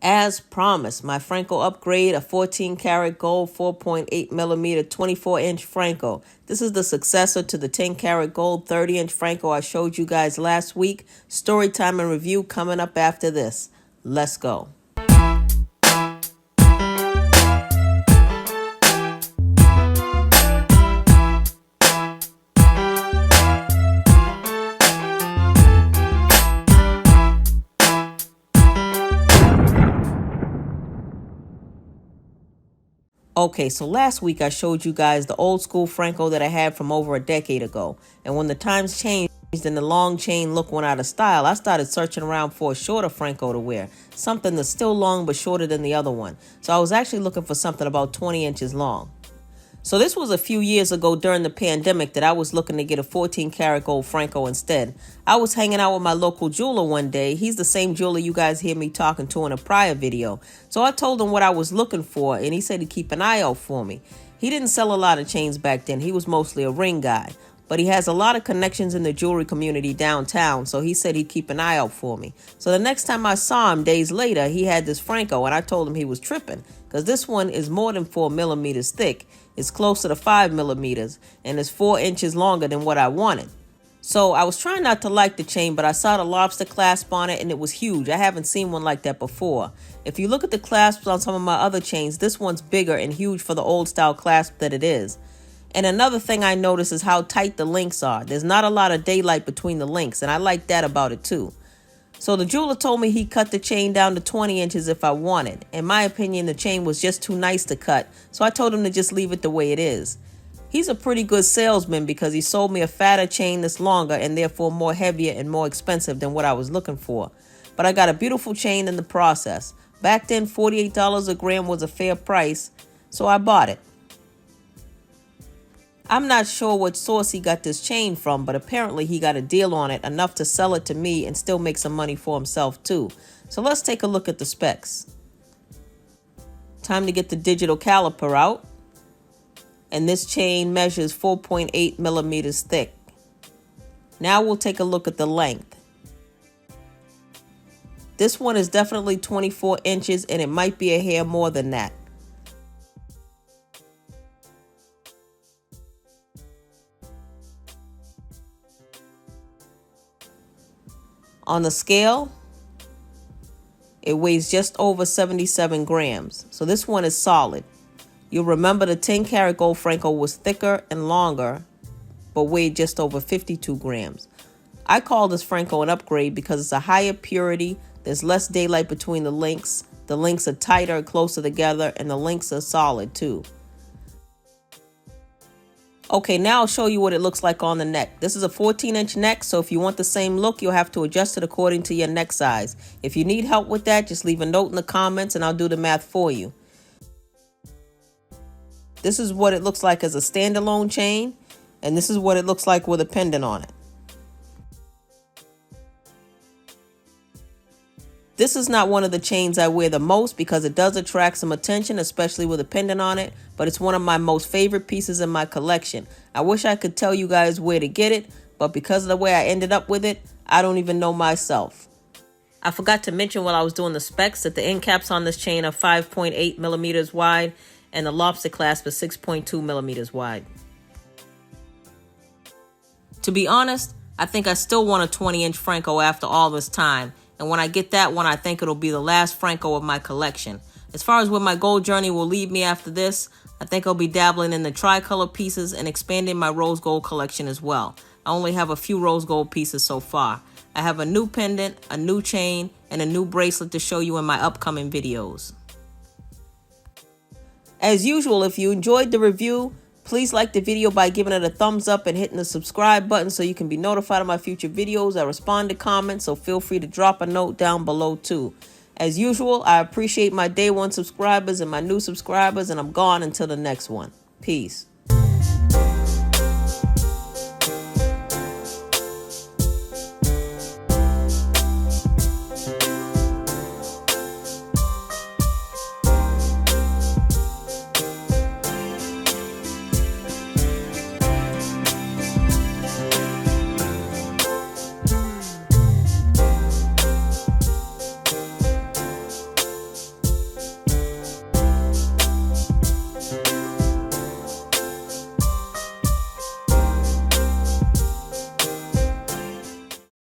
As promised, my Franco upgrade, a 14 karat gold 4.8 millimeter 24-inch Franco. This is the successor to the 10 karat gold 30-inch Franco I showed you guys last week. Story time and review coming up after this. Let's go. Okay, so last week I showed you guys the old school Franco that I had from over a decade ago. And when the times changed and the long chain look went out of style, I started searching around for a shorter Franco to wear. Something that's still long but shorter than the other one. So I was actually looking for something about 20 inches long. So this was a few years ago during the pandemic that I was looking to get a 14 karat gold Franco instead. I was hanging out with my local jeweler one day. He's the same jeweler you guys hear me talking to in a prior video. So I told him what I was looking for and he said to keep an eye out for me. He didn't sell a lot of chains back then. He was mostly a ring guy. But he has a lot of connections in the jewelry community downtown, so he said he'd keep an eye out for me. So the next time I saw him days later, he had this Franco, and I told him he was tripping, because this one is more than 4 millimeters thick. It's closer to 5 millimeters, and it's 4 inches longer than what I wanted. So I was trying not to like the chain, but I saw the lobster clasp on it, and it was huge. I haven't seen one like that before. If you look at the clasps on some of my other chains, this one's bigger and huge for the old style clasp that it is. And another thing I notice is how tight the links are. There's not a lot of daylight between the links, and I like that about it too. So the jeweler told me he cut the chain down to 20 inches if I wanted. In my opinion, the chain was just too nice to cut, so I told him to just leave it the way it is. He's a pretty good salesman because he sold me a fatter chain that's longer and therefore more heavier and more expensive than what I was looking for. But I got a beautiful chain in the process. Back then, $48 a gram was a fair price, so I bought it. I'm not sure what source he got this chain from, but apparently he got a deal on it, enough to sell it to me and still make some money for himself too. So let's take a look at the specs. Time to get the digital caliper out. And this chain measures 4.8 millimeters thick. Now we'll take a look at the length. This one is definitely 24 inches and it might be a hair more than that. On the scale, it weighs just over 77 grams. So this one is solid. You'll remember the 10 karat gold Franco was thicker and longer, but weighed just over 52 grams. I call this Franco an upgrade because it's a higher purity, there's less daylight between the links are tighter, closer together, and the links are solid too. Okay, now I'll show you what it looks like on the neck. This is a 14-inch neck, so if you want the same look, you'll have to adjust it according to your neck size. If you need help with that, just leave a note in the comments and I'll do the math for you. This is what it looks like as a standalone chain, and this is what it looks like with a pendant on it. This is not one of the chains I wear the most because it does attract some attention, especially with a pendant on it, but it's one of my most favorite pieces in my collection. I wish I could tell you guys where to get it, but because of the way I ended up with it, I don't even know myself. I forgot to mention while I was doing the specs that the end caps on this chain are 5.8 millimeters wide and the lobster clasp is 6.2 millimeters wide. To be honest, I think I still want a 20-inch Franco after all this time. And when I get that one, I think it'll be the last Franco of my collection. As far as where my gold journey will lead me after this, I think I'll be dabbling in the tricolor pieces and expanding my rose gold collection as well. I only have a few rose gold pieces so far. I have a new pendant, a new chain, and a new bracelet to show you in my upcoming videos. As usual, if you enjoyed the review, please like the video by giving it a thumbs up and hitting the subscribe button so you can be notified of my future videos. I respond to comments, so feel free to drop a note down below too. As usual, I appreciate my day one subscribers and my new subscribers, and I'm gone until the next one. Peace.